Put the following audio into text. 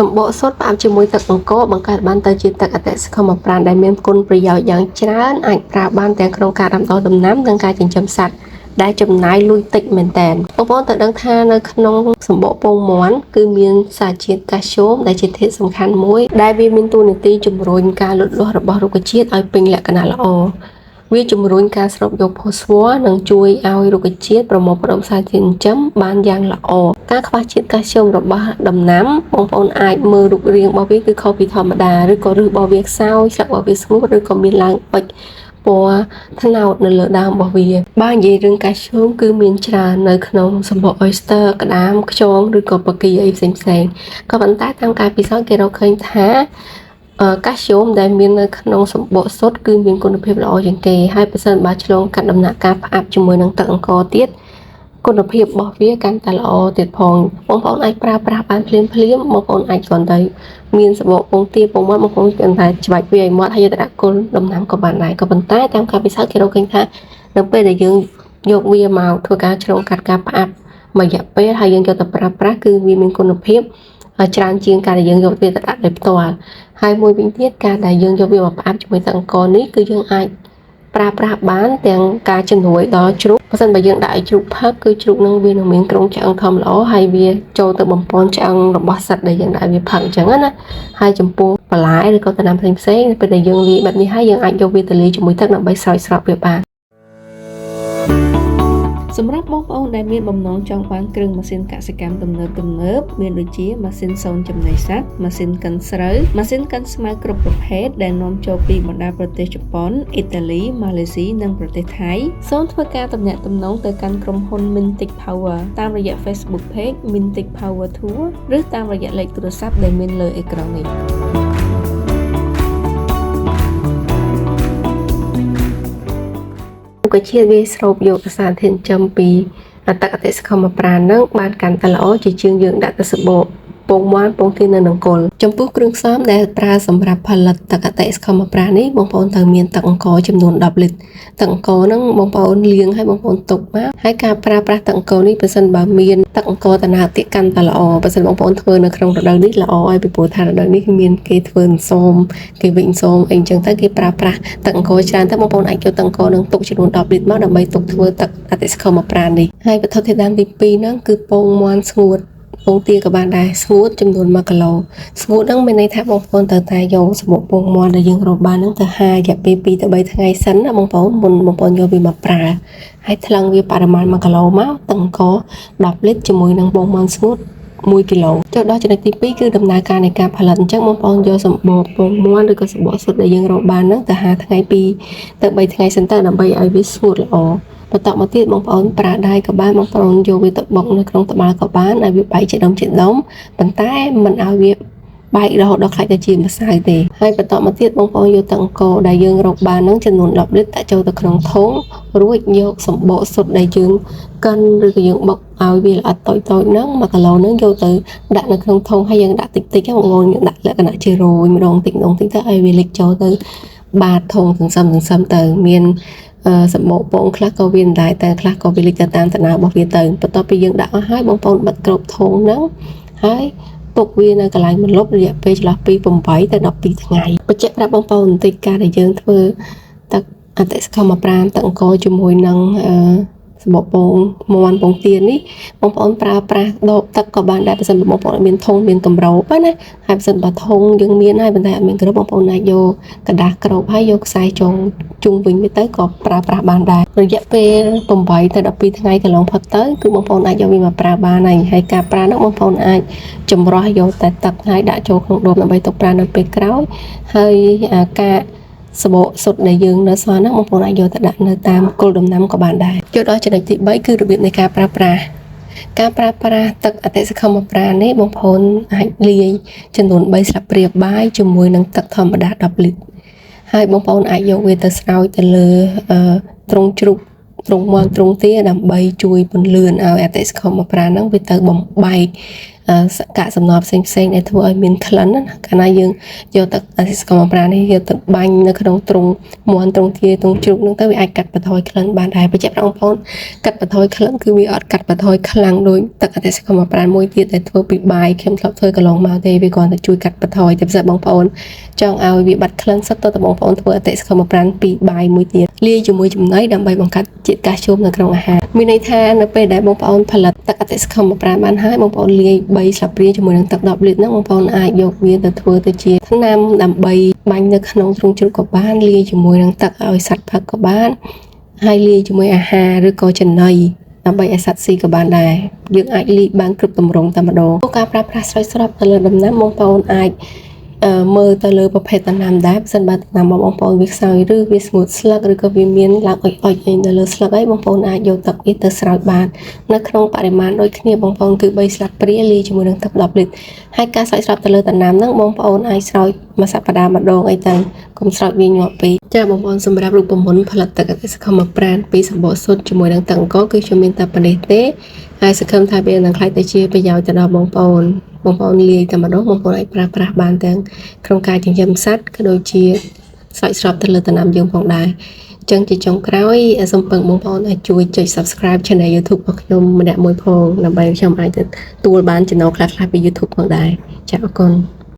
សម្បកសុទ្ធផ្អាប់ជាមួយទឹកអង្ករបង្កើតបានទៅជាទឹកអតិសកលមប្រាណដែលមានគុណប្រយោជន៍យ៉ាងច្រើនអាចប្រើបានទាំងក្នុងការដាំដុះដំណាំនិងការចិញ្ចឹមសត្វដែលចំណាយលុយតិចមែនតើបងប្អូនត្រូវដឹងថានៅក្នុងសម្បកពងមាន់គឺមានសារជាតិកាល់ស្យូមដែលជាធាតុសំខាន់មួយដែលវាមានតួនាទីជំរុញការលូតលាស់របស់រុក្ខជាតិឲ្យពេញលក្ខណៈល្អវាជំរុញការស្រូបយកផូស្វ័រនិងជួយឲ្យរុក្ខជាតិប្រមូលផ្ដុំសារធាតុចិញ្ចឹមបានយ៉ាងល្អការខ្វះជាតិកាល់ស្យូមរបស់ដំណាំបងប្អូនអាចមើលរូបរាងរបស់វាគឺខុសពីធម្មតាឬក៏ឫសរបស់វាខ្សោយស្លឹករបស់វាស្ងួតឬក៏មានឡើងពេជ្រពណ៌ត្នោតនៅលើដើមរបស់វាបើនិយាយរឿងកាល់ស្យូមគឺមានច្រើននៅក្នុងសម្បក oyster ក្តាមខ្យងឬក៏បកាអីផ្សេងៗក៏ប៉ុន្តែតាមការពិសោធន៍គេរកឃើញថាកាល់ស្យូមដែលមាននៅក្នុងសម្បកសុទ្ធគឺមានគុណភាពល្អជាងគេហើយបើសិនបើឆ្លងកាត់ដំណាក់កាលផ្អាប់ជាមួយនឹងទឹកអង្ករទៀតគុណភាពរបស់វាកាន់តែល្អទៀតផងបងប្អូនអាចប្រើប្រាស់បានភ្លាមបងប្អូនអាចគ្រាន់តែមានសម្បកពងទាពងមាន់បងប្អូនគ្រាន់តែច្បាច់វាឲ្យមាត់ហើយយកទៅដាក់គល់ដំណាំក៏បានដែរក៏ប៉ុន្តែតាមការពិសោធន៍គេរកឃើញថានៅពេលដែលយើងយកវាមកធ្វើការឆ្លងកាត់ការផ្អាប់មួយរយៈពេលហើយយើងយកទៅប្រើប្រាស់គឺវាមានគុណភាពច្រើនជាងការដែលយើងយកវាទៅដាក់ដោយផ្ទាល់ហើយមួយវិញទៀតការដែលយើងយកវាមកផ្អាប់ជាមួយទឹកអង្ករនេះគឺយើងអាចប្រើប្រាស់បានទាំងការជំនួយដល់ជ្រូកបើសិនបើយើងដាក់ឲ្យជ្រូកផឹកគឺជ្រូកនឹងវានឹងមានគ្រោងឆ្អឹងធំល្អហើយវាចូលទៅបំពន់ឆ្អឹងរបស់សត្វដែលយើងដាក់វាផឹកអញ្ចឹងណាហើយចំពោះបន្លែឬក៏ដំណាំផ្សេងៗពេលដែលយើងលាយបែបនេះហើយយើងអាចយកវាទៅលាយជាមួយទឹកដើម្បីស្រោចស្រពវាបានសម្រាប់បងប្អូនដែលមានបំណងចង់បានគ្រឿងម៉ាស៊ីនកសិកម្មទំនើបមានដូចជាម៉ាស៊ីនសូនចំណីសត្វម៉ាស៊ីនកិនស្រូវម៉ាស៊ីនកិនស្មៅគ្រប់ប្រភេទដែលនាំចូលពីបណ្ដាប្រទេសជប៉ុនអ៊ីតាលីម៉ាឡេស៊ីនិងប្រទេសថៃសូមធ្វើការទំនាក់ទំនងទៅកាន់ក្រុមហ៊ុន Mintic Power តាមរយៈ Facebook Page Mintic Power Tour ឬតាមរយៈលេខទូរស័ព្ទដែលមានលើអេក្រង់នេះរុក្ខជាតិវាស្រូបយកសារធាតុចិញ្ចឹមពីទឹកអតិសកលមប្រាណនឹងបានកាន់តែល្អជាជាងយើងដាក់ទៅសម្បកពងមាន់ពងទានៅនឹងគល់ចំពោះគ្រឿងផ្សំដែលប្រើសម្រាប់ផលិតទឹកអតិសកលមប្រាណនេះបងប្អូនត្រូវមានទឹកអង្ករចំនួន10លីត្រទឹកអង្ករហ្នឹងបងប្អូនលាងឲ្យបងប្អូនទុកមកហើយការប្រើប្រាស់ទឹកអង្ករនេះបើសិនបើមានទឹកអង្ករតំណាតិកាន់តែល្អបើសិនបងប្អូនធ្វើនៅក្នុងរដូវនេះល្អហើយពីព្រោះថារដូវនេះគឺមានគេធ្វើសូមគេវិញសូមអីចឹងទៅគេប្រើប្រាស់ទឹកអង្ករច្រើនទៅបងប្អូនអាចយកទឹកអង្ករនឹងទុកចំនួន10លីត្រមកដើម្បីទុកធ្វើទឹកអតិសកលមប្រាណនេះហើយវត្ថុធាតុដើមទី2ហ្នឹងគឺពងមាន់ស្ងួតពងទាក៏បានដែរស្ងួតចំនួន1គីឡូស្ងួតហ្នឹងមានន័យថាបងប្អូនត្រូវតែយកសម្បកពងមាន់ដែលយើងរកបានហ្នឹងទៅហាលរយៈពេល2ទៅ3ថ្ងៃសិនណាបងប្អូនមុនបងប្អូនយកវាមកប្រើហើយថ្លឹងវាបរិមាណ1គីឡូមកទឹកអង្ករ10លីត្រជាមួយនឹងពងមាន់ស្ងួត1គីឡូចូលដល់ចំណុចទី2គឺដំណើរការនៃការផលិតអញ្ចឹងបងប្អូនយកសម្បកពងមាន់ឬក៏សម្បកសុទ្ធដែលយើងរកបានហ្នឹងទៅហាលថ្ងៃ2ទៅ3ថ្ងៃសិនទៅដើម្បីឲ្យវាស្ងួតល្អបន្តមកទៀតបងប្អូនប្រើដៃក៏បានបងប្អូនយកវាទៅបុកនៅក្នុងត្បាល់ក៏បានឲ្យវាបែកជាដុំប៉ុន្តែមិនឲ្យវាបែករហូតដល់ខ្លាចទៅជាម្សៅទេហើយបន្តមកទៀតបងប្អូនយកទឹកអង្ករដែលយើងរកបានហ្នឹងចំនួន10លីត្រដាក់ចូលទៅក្នុងធុងរួចយកសម្បកសុទ្ធដែលយើងកិនឬក៏យើងបុកឲ្យវាល្អិតតូចហ្នឹង1គីឡូហ្នឹងយកទៅដាក់នៅក្នុងធុងហើយយើងដាក់តិចៗបងប្អូនយើងដាក់លក្ខណៈជារោយម្ដងតិចទៅឲ្យវាលិចចូលទៅបាតធុងសន្សំទៅមានសម្បកពងខ្លះក៏វាមិនដែរតែខ្លះក៏វាលិចទៅតាមដំណើររបស់វាទៅបន្ទាប់ពីយើងដាក់អស់ហើយបងប្អូនបិទគ្របធុងហ្នឹងហើយទុកវានៅកន្លែងបន្លប់រយៈពេលចន្លោះពី8ទៅ12ថ្ងៃបញ្ជាក់ប្រាប់បងប្អូនបន្តិចការដែលយើងធ្វើទឹកអតិសកលមប្រាណទឹកអង្គរជាមួយនឹងសម្បកពងមាន់ពងទានេះបងប្អូនប្រើប្រាស់ដបទឹកក៏បានដែរបើសិនបងប្អូនមានធុងមានកម្របណាហើយបើសិនបើធុងយើងមានហើយប៉ុន្តែអត់មានកម្របបងប្អូនអាចយកกระดาษគ្របហើយយកខ្សែចងជុំវិញវាទៅក៏ប្រើប្រាស់បានដែររយៈពេល8ទៅ12ថ្ងៃកន្លងផុតទៅគឺបងប្អូនអាចយកវាមកប្រើបានហើយការប្រើនោះបងប្អូនអាចចម្រោះយកតែទឹកហើយដាក់ចូលក្នុងដបដើម្បីទុកប្រើនៅពេលក្រោយហើយការសម្បកសុទ្ធដែលយើងនៅសល់ហ្នឹងបងប្អូនអាចយកទៅដាក់នៅតាមគល់ដំណាំក៏បានដែរចូលដល់ចំណុចទី3គឺរបៀបនៃការប្រើប្រាស់ទឹកអតិសកលមប្រាណនេះបងប្អូនអាចលាយចំនួន3ស្លាបព្រាបាយជាមួយនឹងទឹកធម្មតា10លីត្រហើយបងប្អូនអាចយកវាទៅស្រោចទៅលើទ្រុងជ្រូកទ្រុងមាន់ទ្រុងទាដើម្បីជួយពន្លឿនឲ្យអតិសកលមប្រាណហ្នឹងវាទៅបំបែក កាកសំណល់ផ្សេងៗដែលធ្វើឲ្យមានក្លិនណាកាលណាយើងយកទឹកអាស៊ីសកម្មប្រានេះយកទឹកបាញ់នៅក្នុងទ្រុងមាន់ទ្រុងទាទ្រុងជ្រូកហ្នឹងទៅវាអាចកាត់បន្ថយក្លិនបានដែរបញ្ជាក់បងប្អូនកាត់បន្ថយក្លិនគឺវាអត់កាត់បន្ថយខ្លាំងដូចទឹកអាស៊ីសកម្មប្រាមួយទៀតដែលធ្វើពីបាយខ្ញុំធ្លាប់ធ្វើកន្លងមកទេវាគ្រាន់តែជួយកាត់បន្ថយតែពិសេសបងប្អូនចង់ឲ្យវាបាត់ក្លិនសិតទៅបងប្អូនធ្វើអាស៊ីសកម្មប្រាពីបាយមួយទៀតលាយជាមួយចំណីដើម្បីបង្កាត់ជាតិកាល់ស្យូមនៅក្នុងអាហារមានន័យថានៅពេលដែលបងប្អូនផលិតទឹកអាស៊ីសកម្មប្រាបានហើយបងប្អូនលាយ3ស្លាបព្រាជាមួយនឹងទឹក10លីត្រហ្នឹងបងប្អូនអាចយកវាទៅធ្វើទៅជាថ្នាំដើម្បីបាញ់នៅក្នុងទ្រុងជ្រូកក៏បានលាយជាមួយនឹងទឹកឲ្យសត្វផឹកក៏បានហើយលាយជាមួយអាហារឬក៏ចំណីដើម្បីឲ្យសត្វស៊ីក៏បានដែរយើងអាចលាយបានគ្រប់ទម្រង់តែម្ដងការប្រើប្រាស់ស្រោចស្រពទៅលើដំណាំបងប្អូនអាចមើលទៅលើប្រភេទដំណាំដែរបើសិនបើដំណាំរបស់បងប្អូនវាខ្សោយឬវាស្ងួតស្លឹកឬក៏វាមានឡើងអុចអីនៅលើស្លឹកហើយបងប្អូនអាចយកទឹកនេះទៅស្រោចបាននៅក្នុងបរិមាណដូចគ្នាបងប្អូនគឺ3ស្លាបព្រាលាយជាមួយនឹងទឹក10លីត្រហើយការស្រោចស្រពទៅលើដំណាំហ្នឹងបងប្អូនអាចស្រោចមួយសប្តាហ៍ម្ដងអីទៅកុំស្រោចវាញាប់ពេកចាបងប្អូនសម្រាប់រូបមន្តផលិតទឹកអាស៊ីសកម្មប្រានពីសម្បកសុទ្ធជាមួយនឹងទឹកអង្គរគឺខ្ញុំមានតែប៉ុណ្ណេះទេហើយសង្ឃឹមថាវានឹងខ្លាយទៅជាប្រយោជន៍ទៅដល់បងប្អូនលាយតែម្ដងបងប្អូនអាចប្រើប្រាស់បានទាំងក្នុងការចិញ្ចឹមសត្វក៏ដូចជាស្រោចស្រពទៅលើដំណាំយើងផងដែរអញ្ចឹងជាចុងក្រោយសូមពឹងបងប្អូនឲ្យជួយចុច Subscribe Channel YouTube របស់ខ្ញុំម្នាក់មួយផងដើម្បីខ្ញុំអាចទទួលបានចំណូលខ្លះៗពី YouTube ផងដែរចាអរគុណ